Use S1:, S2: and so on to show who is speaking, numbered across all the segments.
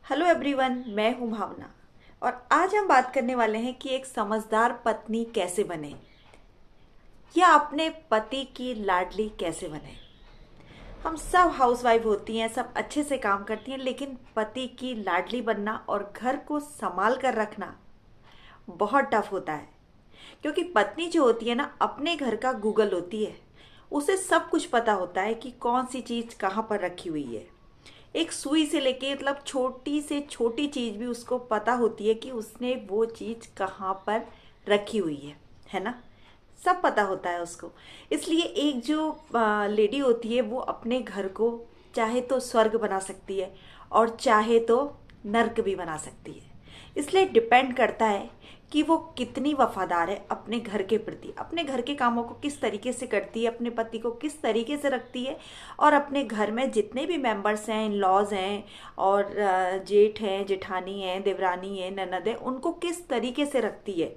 S1: Hello everyone, मैं हूं भावना। और आज हम बात करने वाले हैं कि एक समझदार पत्नी कैसे बने या अपने पति की लाडली कैसे बने। हम सब हाउसवाइफ होती हैं, सब अच्छे से काम करती हैं, लेकिन पति की लाडली बनना और घर को संभाल कर रखना बहुत टफ होता है। क्योंकि पत्नी जो होती है ना, अपने घर का गूगल होती है। उसे सब कुछ पता होता है कि कौन सी चीज़ कहाँ पर रखी हुई है। एक सुई से लेके मतलब छोटी से छोटी चीज़ भी उसको पता होती है कि उसने वो चीज़ कहाँ पर रखी हुई है ना। सब पता होता है उसको। इसलिए एक जो लेडी होती है वो अपने घर को चाहे तो स्वर्ग बना सकती है और चाहे तो नर्क भी बना सकती है। इसलिए डिपेंड करता है कि वो कितनी वफादार है अपने घर के प्रति, अपने घर के कामों को किस तरीके से करती है, अपने पति को किस तरीके से रखती है, और अपने घर में जितने भी मेंबर्स हैं, इन लॉज हैं और जेठ हैं, जेठानी हैं, देवरानी हैं, ननद हैं, उनको किस तरीके से रखती है।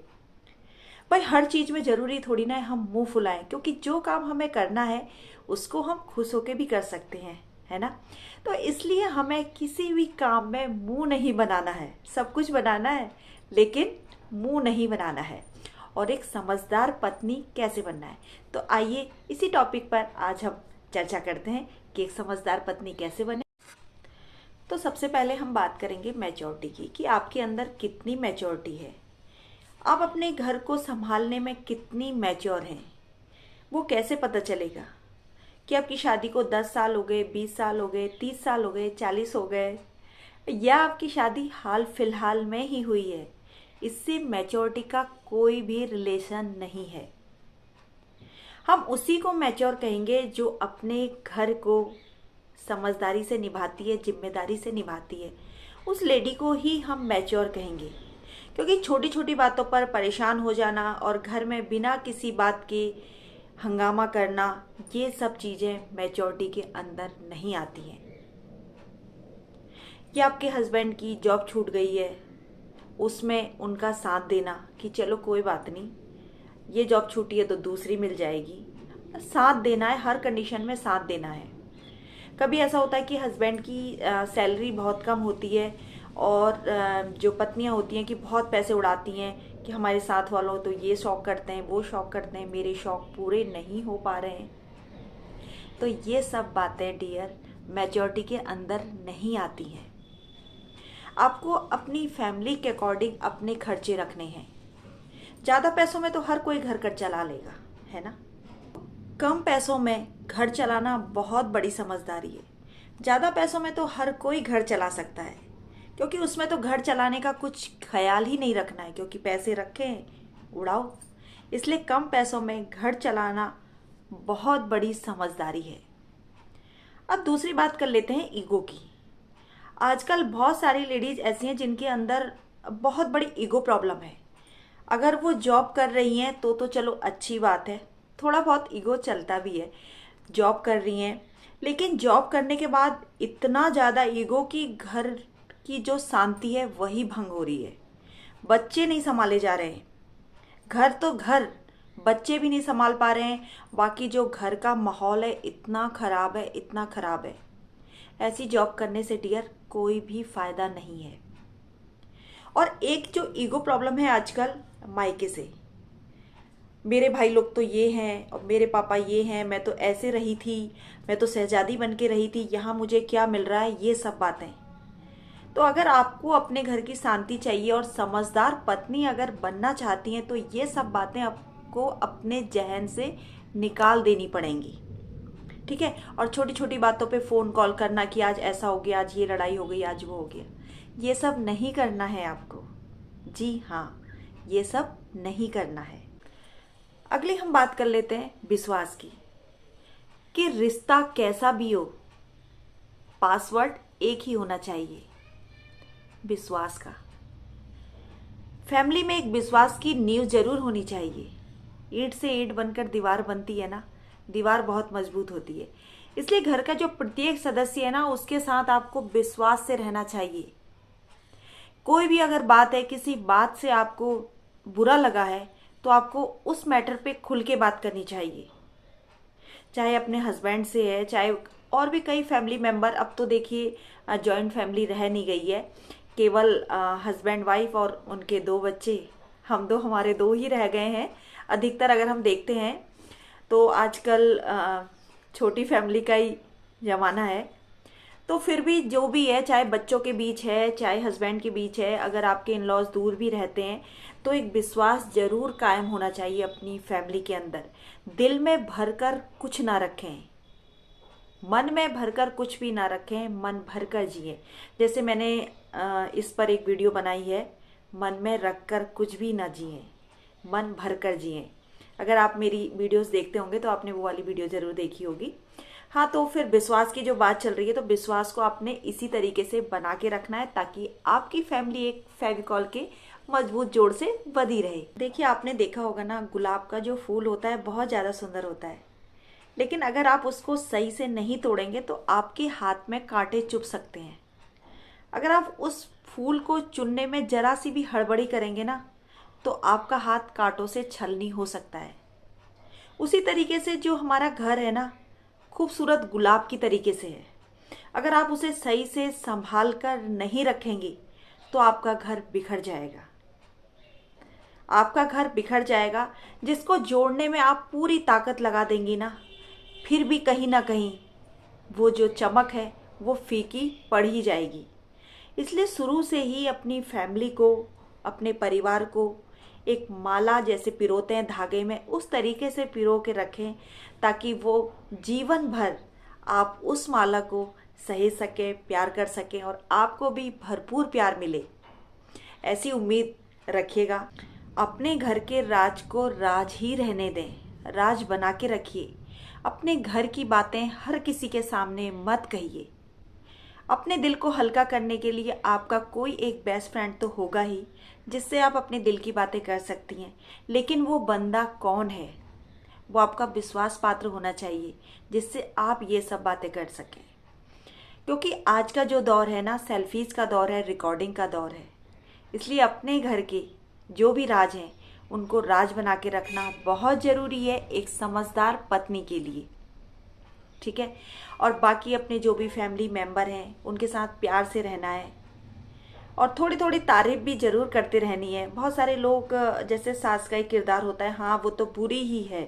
S1: भाई हर चीज़ में ज़रूरी थोड़ी ना है हम मुंह फुलाएं, क्योंकि जो काम हमें करना है उसको हम खुश होकर भी कर सकते हैं, है ना। तो इसलिए हमें किसी भी काम में मुंह नहीं बनाना है, सब कुछ बनाना है लेकिन मुंह नहीं बनाना है। और एक समझदार पत्नी कैसे बनना है, तो आइए इसी टॉपिक पर आज हम चर्चा करते हैं कि एक समझदार पत्नी कैसे बने। तो सबसे पहले हम बात करेंगे मैच्योरिटी की, कि आपके अंदर कितनी मैच्योरिटी है, आप अपने घर को संभालने में कितनी मैच्योर हैं। वो कैसे पता चलेगा कि आपकी शादी को 10 साल हो गए, 20 साल हो गए, 30 साल हो गए, 40 हो गए, या आपकी शादी हाल फिलहाल में ही हुई है। इससे मैच्योरिटी का कोई भी रिलेशन नहीं है। हम उसी को मैच्योर कहेंगे जो अपने घर को समझदारी से निभाती है, जिम्मेदारी से निभाती है। उस लेडी को ही हम मैच्योर कहेंगे। क्योंकि छोटी छोटी बातों पर परेशान हो जाना और घर में बिना किसी बात के हंगामा करना, ये सब चीज़ें मैच्योरिटी के अंदर नहीं आती हैं। या आपके हस्बैंड की जॉब छूट गई है, उसमें उनका साथ देना कि चलो कोई बात नहीं, ये जॉब छूटी है तो दूसरी मिल जाएगी। साथ देना है, हर कंडीशन में साथ देना है। कभी ऐसा होता है कि हस्बैंड की सैलरी बहुत कम होती है और जो पत्नियां होती हैं कि बहुत पैसे उड़ाती हैं कि हमारे साथ वालों तो ये शौक करते हैं, वो शौक करते हैं, मेरे शौक पूरे नहीं हो पा रहे हैं। तो ये सब बातें डियर मैच्योरिटी के अंदर नहीं आती हैं। आपको अपनी फैमिली के अकॉर्डिंग अपने खर्चे रखने हैं। ज़्यादा पैसों में तो हर कोई घर कर चला लेगा, है ना। कम पैसों में घर चलाना बहुत बड़ी समझदारी है। ज़्यादा पैसों में तो हर कोई घर चला सकता है, क्योंकि उसमें तो घर चलाने का कुछ ख्याल ही नहीं रखना है, क्योंकि पैसे रखें उड़ाओ। इसलिए कम पैसों में घर चलाना बहुत बड़ी समझदारी है। अब दूसरी बात कर लेते हैं ईगो की। आजकल बहुत सारी लेडीज ऐसी हैं जिनके अंदर बहुत बड़ी ईगो प्रॉब्लम है। अगर वो जॉब कर रही हैं तो चलो अच्छी बात है, थोड़ा बहुत ईगो चलता भी है। जॉब कर रही हैं, लेकिन जॉब करने के बाद इतना ज़्यादा ईगो कि घर की जो शांति है वही भंग हो रही है। बच्चे नहीं संभाले जा रहे हैं, घर तो घर, बच्चे भी नहीं संभाल पा रहे हैं। बाकी जो घर का माहौल है इतना खराब है, इतना खराब है। ऐसी जॉब करने से डियर कोई भी फायदा नहीं है। और एक जो ईगो प्रॉब्लम है आजकल मायके से, मेरे भाई लोग तो ये हैं और मेरे पापा ये हैं, मैं तो ऐसे रही थी, मैं तो शहजादी बन के रही थी, यहाँ मुझे क्या मिल रहा है, ये सब बातें। तो अगर आपको अपने घर की शांति चाहिए और समझदार पत्नी अगर बनना चाहती हैं तो ये सब बातें आपको अपने जहन से निकाल देनी पड़ेंगी, ठीक है। और छोटी छोटी बातों पे फ़ोन कॉल करना कि आज ऐसा हो गया, आज ये लड़ाई हो गई, आज वो हो गया, ये सब नहीं करना है आपको। जी हाँ, ये सब नहीं करना है। अगली हम बात कर लेते हैं विश्वास की, कि रिश्ता कैसा भी हो, पासवर्ड एक ही होना चाहिए, विश्वास का। फैमिली में एक विश्वास की नींव जरूर होनी चाहिए। ईंट से ईंट बनकर दीवार बनती है ना, दीवार बहुत मजबूत होती है। इसलिए घर का जो प्रत्येक सदस्य है ना, उसके साथ आपको विश्वास से रहना चाहिए। कोई भी अगर बात है, किसी बात से आपको बुरा लगा है, तो आपको उस मैटर पे खुल के बात करनी चाहिए। चाहे अपने हस्बैंड से है, चाहे और भी कई फैमिली मेंबर, अब तो देखिए जॉइंट फैमिली रह नहीं गई है, केवल हस्बैंड वाइफ और उनके 2 बच्चे, हमारे 2 ही रह गए हैं। अधिकतर अगर हम देखते हैं तो आजकल छोटी फैमिली का ही ज़माना है। तो फिर भी जो भी है, चाहे बच्चों के बीच है, चाहे हस्बैंड के बीच है, अगर आपके इन लॉज दूर भी रहते हैं तो एक विश्वास जरूर कायम होना चाहिए अपनी फैमिली के अंदर। दिल में भरकर कुछ ना रखें, मन में भरकर कुछ भी ना रखें, मन भरकर जिए। जैसे मैंने इस पर एक वीडियो बनाई है, मन में रखकर कुछ भी ना जिए, मन भरकर जिए। अगर आप मेरी वीडियोस देखते होंगे तो आपने वो वाली वीडियो जरूर देखी होगी। हाँ, तो फिर विश्वास की जो बात चल रही है, तो विश्वास को आपने इसी तरीके से बना के रखना है ताकि आपकी फैमिली एक फेविकॉल के मजबूत जोड़ से बंधी रहे। देखिए, आपने देखा होगा ना, गुलाब का जो फूल होता है बहुत ज़्यादा सुंदर होता है, लेकिन अगर आप उसको सही से नहीं तोड़ेंगे तो आपके हाथ में कांटे चुभ सकते हैं। अगर आप उस फूल को चुनने में जरा सी भी हड़बड़ी करेंगे ना, तो आपका हाथ कांटों से छलनी हो सकता है। उसी तरीके से जो हमारा घर है ना, खूबसूरत गुलाब की तरीके से है। अगर आप उसे सही से संभाल कर नहीं रखेंगे तो आपका घर बिखर जाएगा, आपका घर बिखर जाएगा। जिसको जोड़ने में आप पूरी ताकत लगा देंगी ना, फिर भी कहीं ना कहीं वो जो चमक है वो फीकी पड़ ही जाएगी। इसलिए शुरू से ही अपनी फैमिली को, अपने परिवार को एक माला जैसे पिरोते हैं धागे में, उस तरीके से पिरो के रखें ताकि वो जीवन भर आप उस माला को सहेज सकें, प्यार कर सकें और आपको भी भरपूर प्यार मिले, ऐसी उम्मीद रखिएगा। अपने घर के राज को राज ही रहने दें, राज बना के रखिए। अपने घर की बातें हर किसी के सामने मत कहिए। अपने दिल को हल्का करने के लिए आपका कोई एक बेस्ट फ्रेंड तो होगा ही, जिससे आप अपने दिल की बातें कर सकती हैं। लेकिन वो बंदा कौन है? वो आपका विश्वास पात्र होना चाहिए, जिससे आप ये सब बातें कर सकें। क्योंकि आज का जो दौर है ना, सेल्फीज का दौर है, रिकॉर्डिंग का दौर है। इसलिए अपने घर के जो भी राज हैं उनको राज बना के रखना बहुत ज़रूरी है एक समझदार पत्नी के लिए, ठीक है। और बाकी अपने जो भी फैमिली मेंबर हैं उनके साथ प्यार से रहना है और थोड़ी थोड़ी तारीफ भी ज़रूर करते रहनी है। बहुत सारे लोग जैसे सास का ही किरदार होता है, हाँ वो तो बुरी ही है,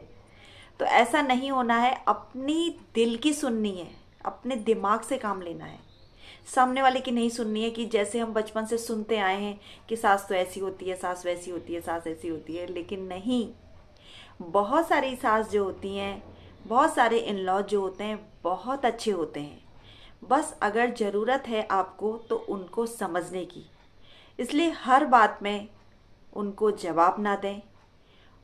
S1: तो ऐसा नहीं होना है। अपनी दिल की सुननी है, अपने दिमाग से काम लेना है, सामने वाले की नहीं सुननी है कि जैसे हम बचपन से सुनते आए हैं कि सास तो ऐसी होती है, सास वैसी होती है, सास ऐसी होती है। लेकिन नहीं, बहुत सारी सास जो होती हैं, बहुत सारे इन लॉ जो होते हैं बहुत अच्छे होते हैं। बस अगर ज़रूरत है आपको तो उनको समझने की, इसलिए हर बात में उनको जवाब ना दें,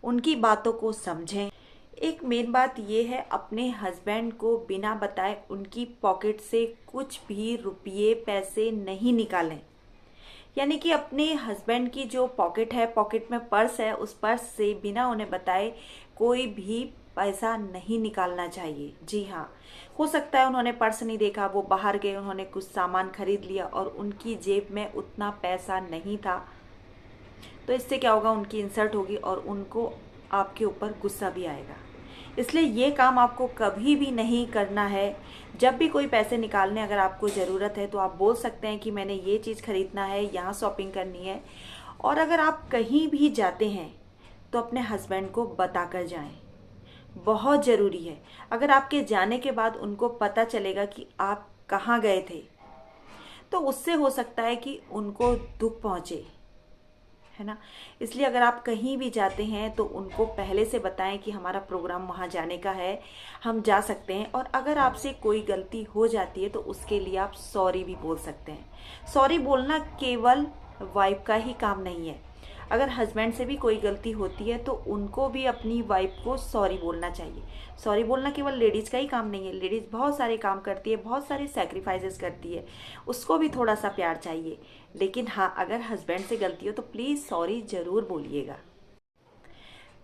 S1: उनकी बातों को समझें। एक मेन बात ये है, अपने हस्बैंड को बिना बताए उनकी पॉकेट से कुछ भी रुपये पैसे नहीं निकालें। यानी कि अपने हस्बैंड की जो पॉकेट है, पॉकेट में पर्स है, उस पर्स से बिना उन्हें बताए कोई भी पैसा नहीं निकालना चाहिए। जी हाँ, हो सकता है उन्होंने पर्स नहीं देखा, वो बाहर गए, उन्होंने कुछ सामान खरीद लिया और उनकी जेब में उतना पैसा नहीं था, तो इससे क्या होगा, उनकी इंसल्ट होगी और उनको आपके ऊपर गुस्सा भी आएगा। इसलिए ये काम आपको कभी भी नहीं करना है। जब भी कोई पैसे निकालने अगर आपको ज़रूरत है तो आप बोल सकते हैं कि मैंने ये चीज़ खरीदना है, यहाँ शॉपिंग करनी है। और अगर आप कहीं भी जाते हैं तो अपने हस्बैंड को बता कर जाएं, बहुत ज़रूरी है। अगर आपके जाने के बाद उनको पता चलेगा कि आप कहाँ गए थे तो उससे हो सकता है कि उनको दुख पहुँचे, है ना। इसलिए अगर आप कहीं भी जाते हैं तो उनको पहले से बताएं कि हमारा प्रोग्राम वहाँ जाने का है, हम जा सकते हैं। और अगर आपसे कोई गलती हो जाती है तो उसके लिए आप सॉरी भी बोल सकते हैं। सॉरी बोलना केवल वाइफ का ही काम नहीं है, अगर हस्बैंड से भी कोई गलती होती है तो उनको भी अपनी वाइफ को सॉरी बोलना चाहिए। सॉरी बोलना केवल लेडीज़ का ही काम नहीं है, लेडीज़ बहुत सारे काम करती है, बहुत सारे सैक्रिफाइसेस करती है, उसको भी थोड़ा सा प्यार चाहिए। लेकिन हाँ, अगर हस्बैंड से गलती हो तो प्लीज़ सॉरी ज़रूर बोलिएगा।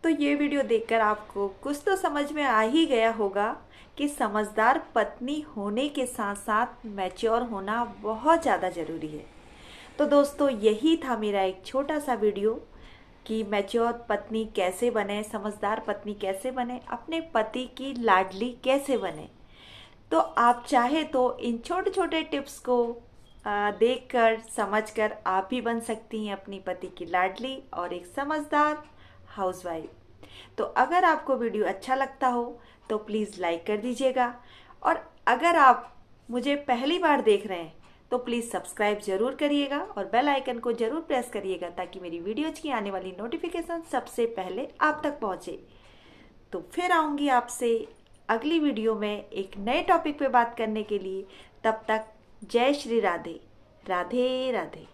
S1: तो ये वीडियो देखकर आपको कुछ तो समझ में आ ही गया होगा कि समझदार पत्नी होने के साथ साथ मैच्योर होना बहुत ज़्यादा ज़रूरी है। तो दोस्तों, यही था मेरा एक छोटा सा वीडियो कि मैच्योर पत्नी कैसे बने, समझदार पत्नी कैसे बने, अपने पति की लाडली कैसे बने। तो आप चाहे तो इन छोटे छोटे टिप्स को देखकर समझकर आप भी बन सकती हैं अपनी पति की लाडली और एक समझदार हाउसवाइफ। तो अगर आपको वीडियो अच्छा लगता हो तो प्लीज़ लाइक कर दीजिएगा, और अगर आप मुझे पहली बार देख रहे हैं तो प्लीज़ सब्सक्राइब ज़रूर करिएगा और बेल आइकन को ज़रूर प्रेस करिएगा ताकि मेरी वीडियोज़ की आने वाली नोटिफिकेशन सबसे पहले आप तक पहुँचे। तो फिर आऊँगी आपसे अगली वीडियो में एक नए टॉपिक पे बात करने के लिए। तब तक जय श्री राधे, राधे राधे।